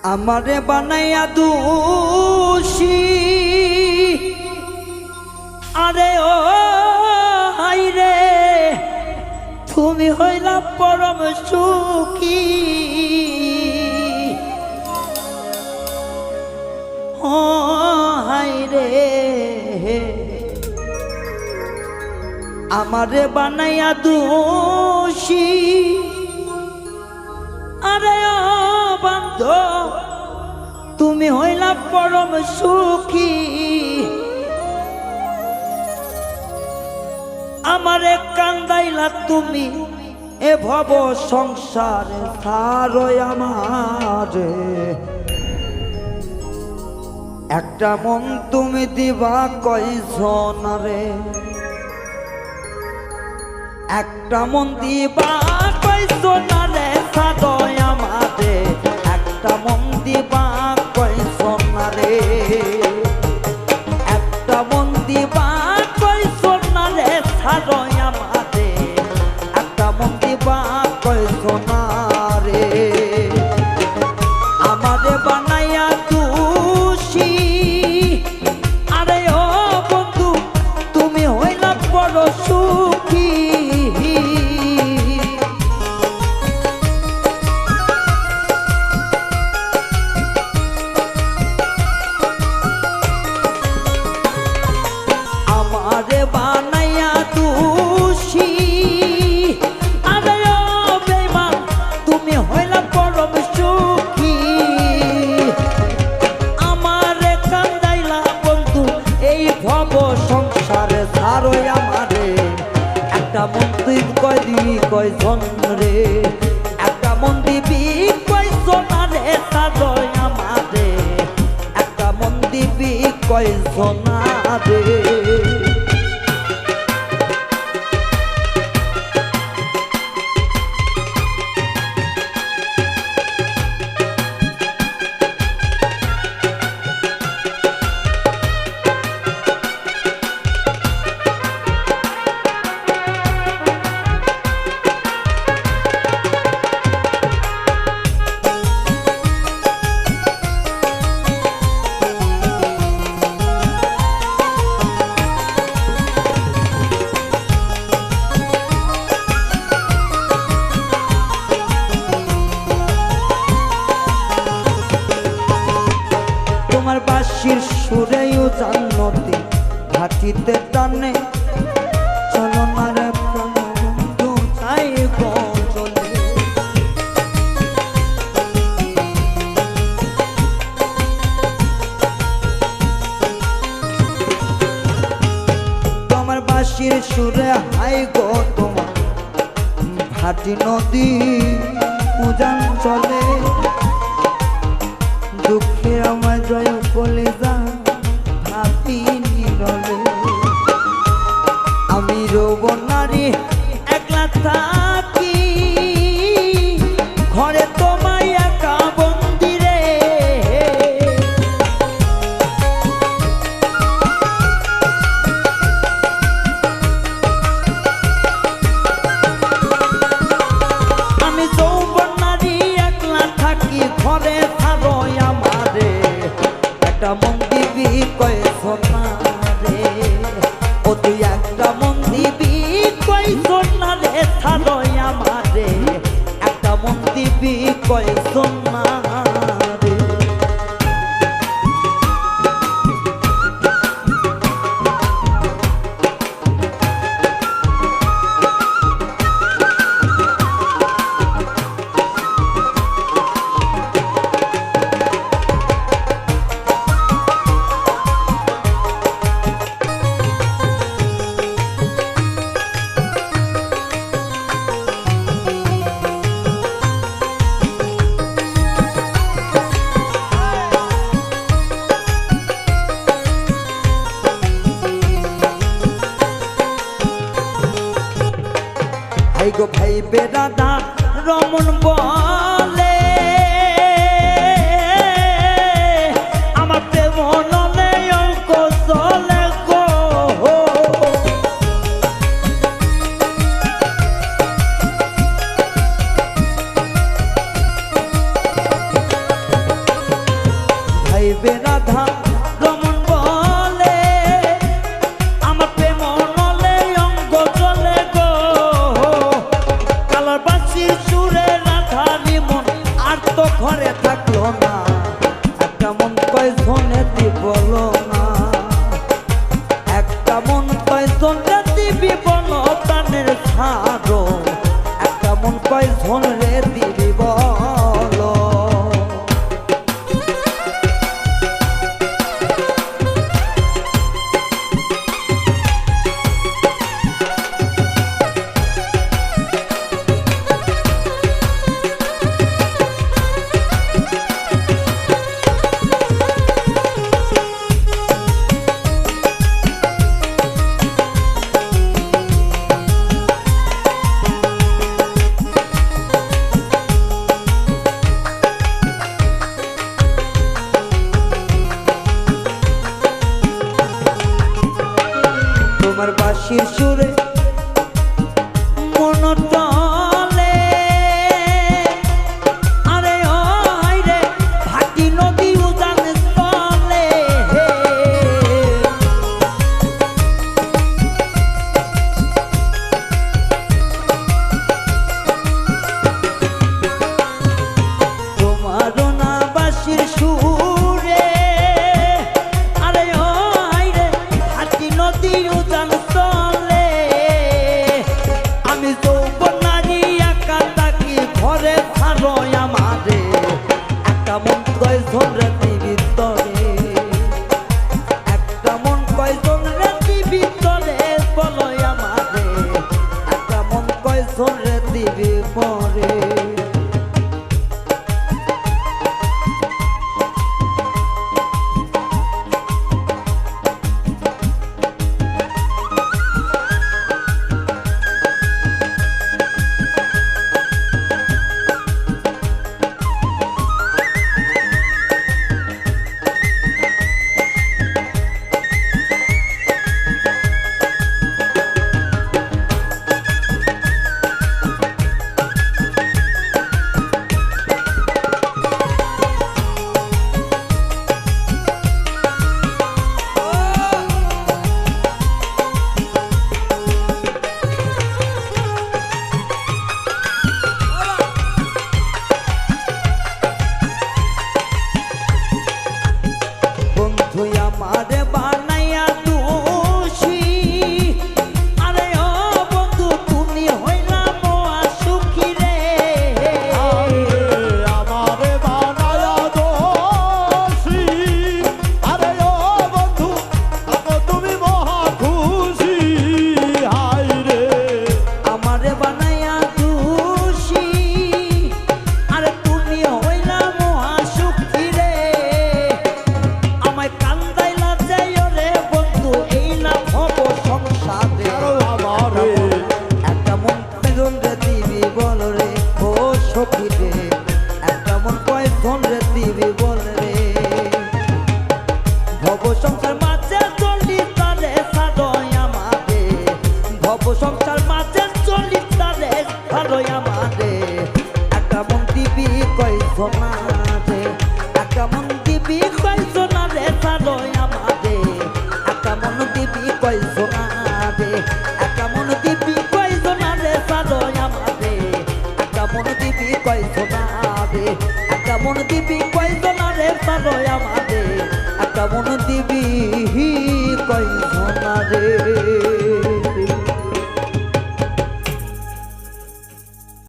আমারে বানাইয়া দোষী আরে ও হাই রে তুমি হইলা পরম সুখী ও হাই রে আমারে বানাইয়া দোষী আরে ও বন্ধু তুমি হইলা পরম সুখী আমারে কান্দাইলা তুমি এ ভব সংসারে সারই আমারে একটা মন তুমি দিবা কয়জন রে একটা মন দিবা কয়জন রে সারই আমারে একটা মন দিবা কয়জন রে একটা মন দিবা কয়জন রে সারই আমারে একটা মন দিবা কয়জন রে আমারে বানাইয়া দোষী আরে ও বন্ধু তুমি হইলা বড় সুখী আমারে বানাইয়া দোষী আরে ও বেঈমান তুমি হইলা পরম সুখী আমারে কান্দাইলা বন্ধু এই ভব সংসারে সারই আমারে একটা মন তুই কয় দিবি কয়জন রে একটা মন দিবি কয়জন রে সারই আমারে একটা মন দিবি কয়জন রে তোমার বাঁশির সুরেও জান্নতি ঘাটিতে টানে চলো না রে বন্ধু চাই গো চলে তোমার বাঁশির সুরে হাই গো তোমার ঘাটি নদী উজান চলে দুঃখে আমার জয় বলে যা ভাবি নীরবে আমি রব নারী একলা থাকি ঘরে তোমায় একা বন্দি রে আমি যৌবন নারী একলা থাকি ঘরে সারই আমারে একটা মন দিবি কয়জন রে ও তুই একটা মন দিবি কয়জন রে সারই আমারে একটা মন দিবি কয়জন রে ভাই গো ভাই বেদাদা রমন বলে আমার প্রেম নলে অঙ্ক চলে গো রাধা রমন বলে আমার প্রেম নলে অঙ্গ চলে গো কালার বাঁশির সুরে রাধারি মন আর তো ঘরে থাকলো না একটা মন কয়জনে বলো না একটা মন কয়জনে দিবি বলো প্রাণের ছাড়ো একটা মন কয়জনে দিবি বলো তোমার বাঁশির সুরে মন টলে আরে ও হায়রে ভাটি নদী উজান স্থলে তোমার না বাঁশির সুরে আরে ও হায়রে ভাটি নদী উজান স্থলে আমি যৌবন নারী একা তাকি ঘরে ছাড়ো আমারে একটা মন কয়জন রাতি ভিতরে একটা মন কয়জন রাতি ভিতরে বলো আমারে একটা মন কয়জন রাতি ভিতরে বন্ধু আমারে বানাইয়া দোষী আরে ও বন্ধু তুমি হইলা মোয়া সুখী রে আমারে বানায়া দোষী আরে ও বন্ধু তাকো তুমি মহা খুশি হাই রে আমারে বানাইয়া দোষী আরে তুমি হইলা মোয়া সুখী রে আমায় কান্দাইলা যাইও রে বন্ধু এই না ভব সংসারে আমারে একটা মন কয়জন রে দিবি বল রে ও সখী রে একটা মন কয়জন রে দিবি বল রে ভব সংসার মাঝে চলি তারে সাদয় আমারে ভব সংসার মাঝে চলি তারে সাদয় আমারে একটা মন দিবি কয়জন রে একটা মন দিবি কয়জন রে সাদয় আমারে একটা মন দিবি কয়জন রে একটা মন দিবি কয়জন রে সাদয় আমারে একটা মন দিবি কয়জন রে একটা মন দিবি কয়জন রে সাদয় আমারে একটা মন দিবি কয়জন রে